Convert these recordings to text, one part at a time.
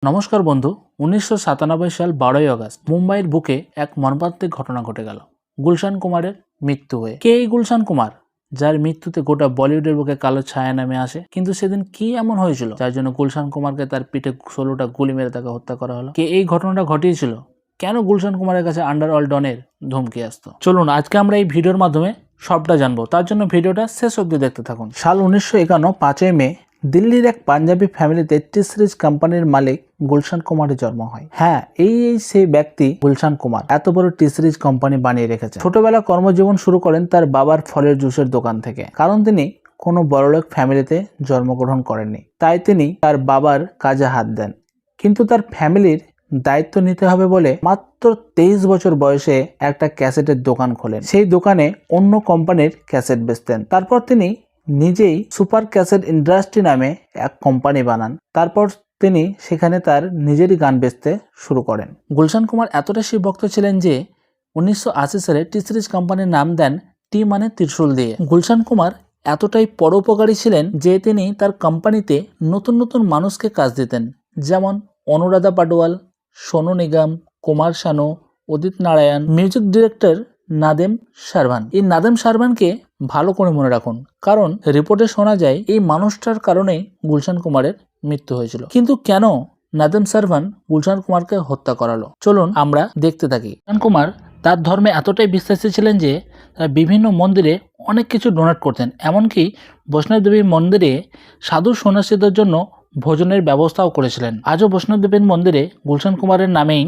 নমস্কার বন্ধু। 1997 সাল 12ই আগস্ট মুম্বাইয়ের বুকে এক মর্মান্তিক ঘটনা ঘটে গেল গুলশান কুমারের মৃত্যু হয়ে। কে এই গুলশান কুমার, যার মৃত্যুতে গোটা বলিউডের বুকে কালো ছায়া নামে আসে? কিন্তু সেদিন কি এমন হয়েছিল যার জন্য গুলশান কুমারকে তার পিঠে 16টা গুলি মেরে তাকে হত্যা করা হলো? কে এই ঘটনাটা ঘটিয়েছিল? কেন গুলশান কুমারের কাছে আন্ডারওয়ার্ল্ড ডনের ধমকি আসতো? চলুন আজকে আমরা এই ভিডিওর মাধ্যমে সবটা জানবো। তার জন্য ভিডিওটা শেষ অবধি দেখতে থাকুন। সাল 1951 5ই মে দিল্লির এক পাঞ্জাবি ফ্যামিলিতে টি সিরিজ কোম্পানির মালিক গুলশান কুমারের জন্ম হয়। হ্যাঁ, এই সেই ব্যক্তি গুলশান কুমার এত বড় টি সিরিজ কোম্পানি বানিয়ে রেখেছে। ছোটবেলা কর্মজীবন শুরু করেন তার বাবার ফলের জুসের দোকান থেকে। কারণ তিনি কোনো বড়লোক ফ্যামিলিতে জন্মগ্রহণ করেননি, তাই তিনি তার বাবার কাজে হাত দেন। কিন্তু তার ফ্যামিলির দায়িত্ব নিতে হবে বলে মাত্র 23 বছর বয়সে একটা ক্যাসেটের দোকান খোলেন। সেই দোকানে অন্য কোম্পানির ক্যাসেট বেচতেন। তারপর তিনি নিজেই সুপার ক্যাসেট ইন্ডাস্ট্রি নামে এক কোম্পানি বানান। তারপর তিনি সেখানে তার নিজেরই গান বেচতে শুরু করেন। গুলশান কুমার এতটা শিবভক্ত ছিলেন যে 1980 সালে টি সিরিজ কোম্পানির নাম দেন টি মানে ত্রিশূল দিয়ে। গুলশান কুমার এতটাই পরোপকারী ছিলেন যে তিনি তার কোম্পানিতে নতুন নতুন মানুষকে কাজ দিতেন, যেমন অনুরাধা পাটোয়াল, সোনু নিগম, কুমার শানু, উদিত নারায়ণ, মিউজিক ডিরেক্টর নাদেম শারভান। এই নাদেম শারভানকে ভালো করে মনে রাখুন, কারণ রিপোর্টে শোনা যায় এই মানুষটার কারণেই গুলশান কুমারের মৃত্যু হয়েছিল। কিন্তু কেন নাদেম শারভান গুলশান কুমারকে হত্যা করালো, চলুন আমরা দেখতে থাকি। গুলশান কুমার তার ধর্মে এতটাই বিশ্বাসী ছিলেন যে তারা বিভিন্ন মন্দিরে অনেক কিছু ডোনেট করতেন। এমনকি বৈষ্ণব দেবীর মন্দিরে সাধু সন্ন্যাসীদের জন্য ভোজনের ব্যবস্থাও করেছিলেন। আজও বৈষ্ণব দেবীর মন্দিরে গুলশান কুমারের নামেই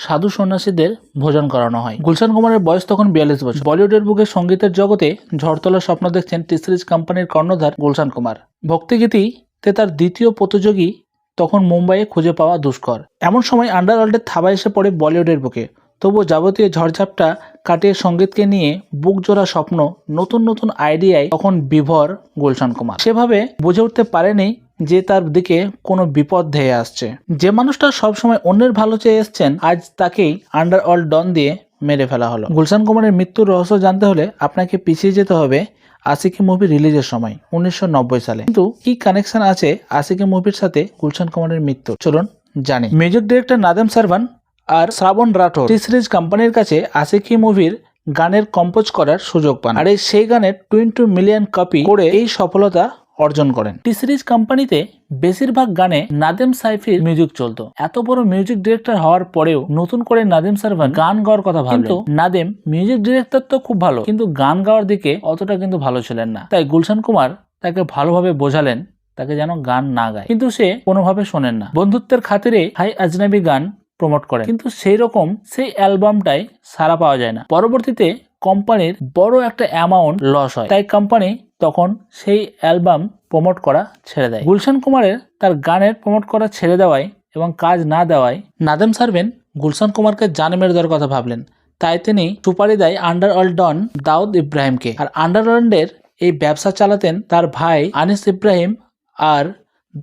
সাধু সন্ন্যাসীদের ভোজন করানো হয়। গুলশান কুমারের বয়স তখন 42 বছর। বলিউডের বুকে সঙ্গীতের জগতে ঝড় তোলার স্বপ্ন দেখছেন টি সিরিজ কোম্পানির কর্ণধার গুলশান কুমার। ভক্তিগীতিতে তার দ্বিতীয় প্রতিযোগী তখন মুম্বাইয়ে খুঁজে পাওয়া দুষ্কর। এমন সময় আন্ডারওয়ার্ল্ডের থাবা এসে পড়ে বলিউডের বুকে। তবুও যাবতীয় ঝড়ঝাপটা কাটিয়ে সঙ্গীতকে নিয়ে বুক জোড়া স্বপ্ন, নতুন নতুন আইডিয়ায় তখন বিভোর গুলশান কুমার। সেভাবে বুঝে উঠতে পারেনি যে তার দিকে কোনো বিপদ ধেয়ে আসছে। যে মানুষটা সবসময় অন্যের ভালো চেয়ে এসছেন, আজ তাকেই আন্ডারওয়ার্ল্ড ডন দিয়ে মেরে ফেলা হলো। গুলশান কুমারের মৃত্যুর রহস্য জানতে হলে আপনাকে পিছিয়ে যেতে হবে আশিকি মুভি রিলিজের সময় 1990 সালে। কিন্তু কি কানেকশন আছে আশিকি মুভির সাথে গুলশান কুমারের মৃত্যু, চলুন জানি। মিউজিক ডিরেক্টর নাদেম শারভান আর শ্রাবণ রাঠোর টি সিরিজ কোম্পানির কাছে আশিকি মুভির গানের কম্পোজ করার সুযোগ পান, আর সেই গানের 20 মিলিয়ন কপি করে এই সফলতা অর্জন করেন। টি সিরিজ কোম্পানিতে বেশিরভাগ গানে নাদেম সাইফির মিউজিক চলতো। এত বড় মিউজিক ডিরেক্টর হওয়ার পরেও নতুন করে নাদেম শারভান গান গাওয়ার কথা ভাবলেন। কিন্তু নাদেম মিউজিক ডিরেক্টর তো খুব ভালো, কিন্তু গান গাওয়ার দিকে অতটা কিন্তু ভালো ছিলেন না। তাই গুলশান কুমার তাকে ভালোভাবে বোঝালেন তাকে যেন গান না গায়, কিন্তু সে কোনোভাবে শোনেন না। বন্ধুত্বের খাতিরে হাই আজনাবি গান প্রমোট করেন, কিন্তু সেই রকম সেই অ্যালবামটাই সাড়া পাওয়া যায় না। পরবর্তীতে কোম্পানির বড় একটা অ্যামাউন্ট লস হয়, তাই কোম্পানি তখন সেই অ্যালবাম প্রমোট করা ছেড়ে দেয়। গুলশান কুমারের তার গানের প্রমোট করা ছেড়ে দেওয়ায় এবং কাজ না দেওয়ায় নাদেম শারভান গুলশান কুমারকে জান মেরে দেওয়ার কথা ভাবলেন। তাই তিনি সুপারি দেয় আন্ডারওয়ার্ল্ড ডন দাউদ ইব্রাহিমকে। আর আন্ডারওয়ার্ল্ডের এই ব্যবসা চালাতেন তার ভাই আনিস ইব্রাহিম, আর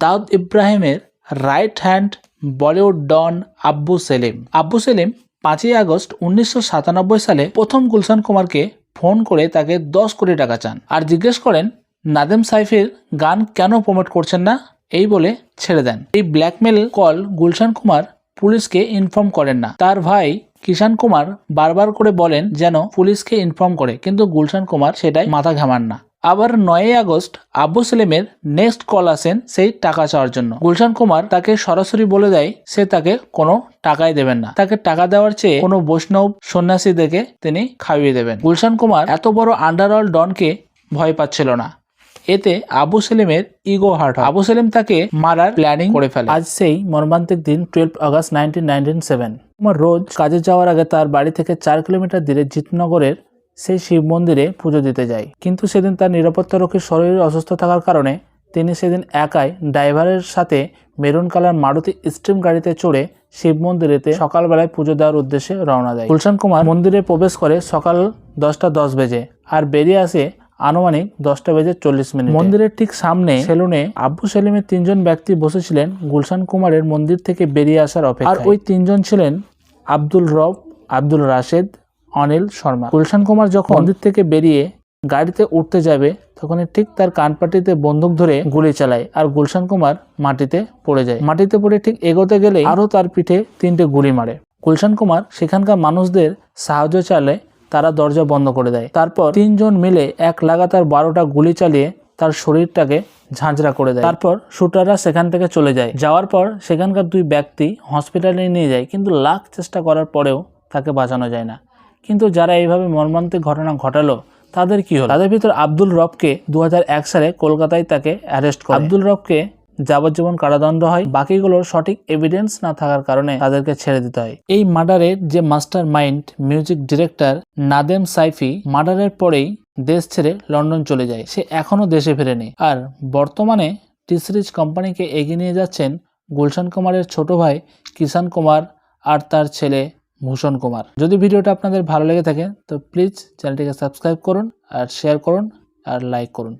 দাউদ ইব্রাহিমের রাইট হ্যান্ড বলিউড ডন আব্বু সেলিম। আব্বু সেলিম 5ই আগস্ট 1997 সালে প্রথম গুলশান কুমারকে ফোন করে তাকে 10 কোটি টাকা চান, আর জিজ্ঞেস করেন নাদেম সাইফের গান কেন প্রমোট করছেন না, এই বলে ছেড়ে দেন। এই ব্ল্যাকমেল কল গুলশান কুমার পুলিশকে ইনফর্ম করেন না। তার ভাই কিষান কুমার বারবার করে বলেন যেন পুলিশকে ইনফর্ম করে, কিন্তু গুলশান কুমার সেটাই মাথা ঘামান না। আবার 9ই আগস্ট আব্বু সেলিমের নেক্সট কল আসেন সেই টাকা চাওয়ার জন্য। গুলশান কুমার তাকে সরাসরি বলে দেয় সে তাকে কোনো টাকাই দেবেন না, তাকে টাকা দেওয়ার চেয়ে কোনো বৈষ্ণব সন্ন্যাসী দেখে তিনি খাইয়ে দেবেন। গুলশান কুমার এত বড় আন্ডারওয়ার্ল্ড ডনকে ভয় পাচ্ছিল না। এতে আবু সেলিমের ইগো হার্ট হয়। আবু সেলিম তাকে মারার প্ল্যানিং করে ফেলে। আজ সেই মর্মান্তিক দিন 12 আগস্ট 1997। কুমার রোজ কাজে যাওয়ার আগে তার বাড়ি থেকে 4 কিলোমিটার দূরে জিতনগরের সেই শিব মন্দিরে পুজো দিতে যায়। কিন্তু সেদিন তার নিরাপত্তারক্ষীর শরীরে অসুস্থ থাকার কারণে তিনি সেদিন একাই ড্রাইভারের সাথে মেরুন কালার মারুতি স্ট্রিম গাড়িতে চড়ে শিব মন্দিরেতে সকালবেলায় পুজো দেওয়ার উদ্দেশ্যে রওনা দেয়। গুলশান কুমার মন্দিরে প্রবেশ করে সকাল 10:10 বেজে আর বেরিয়ে আসে আনুমানিক 10:40। মন্দিরের ঠিক সামনে সেলুনে আব্বু সেলিমের 3 জন ব্যক্তি বসেছিলেন গুলশান কুমারের মন্দির থেকে বেরিয়ে আসার অপেক্ষায়। আর ওই 3 জন ছিলেন আব্দুল রব, আব্দুল রাশেদ, অনিল শর্মা। গুলশান কুমার যখন মন্দির থেকে বেরিয়ে গাড়িতে উঠতে যাবে তখনই ঠিক তার কানপাটিতে বন্দুক ধরে গুলি চালায় আর গুলশান কুমার মাটিতে পড়ে যায়। মাটিতে পড়ে ঠিক এগোতে গেলে আরো তার পিঠে 3টে গুলি মারে। গুলশান কুমার সেখানকার মানুষদের সাহায্য চাইলে তারা দরজা বন্ধ করে দেয়। তারপর 3 জন মিলে এক লাগাতার 12টা গুলি চালিয়ে তার শরীরটাকে ঝাঁঝরা করে দেয়। তারপর শুটাররা সেখান থেকে চলে যায়। যাওয়ার পর সেখানকার 2 ব্যক্তি হসপিটালে নিয়ে যায়, কিন্তু লাখ চেষ্টা করার পরেও তাকে বাঁচানো যায় না। কিন্তু যারা এইভাবে মর্মান্তিক ঘটনা ঘটালো তাদের কি হলো? তাদের ভিতর আব্দুল রবকে 2001 সালে কলকাতায় তাকে অ্যারেস্ট করে। আব্দুল রবকে যাবজ্জীবন কারাদণ্ড হয়। বাকিগুলোর সঠিক এভিডেন্স না থাকার কারণে তাদেরকে ছেড়ে দিতে হয়। এই মার্ডারের যে master mind music director Nadeem Saifi মার্ডারের পরেই দেশ ছেড়ে লন্ডন চলে যায়। সে এখনো দেশে ফেরেনি। আর বর্তমানে টি সিরিজ কোম্পানিকে এগিয়ে নিয়ে যাচ্ছেন গুলশান কুমারের ছোট ভাই কিষান কুমার আর তার ছেলে ভূষণ কুমার। যদি ভিডিওটা আপনাদের ভালো লেগে থাকে তো প্লিজ চ্যানেলটিকে সাবস্ক্রাইব করুন আর শেয়ার করুন আর লাইক করুন।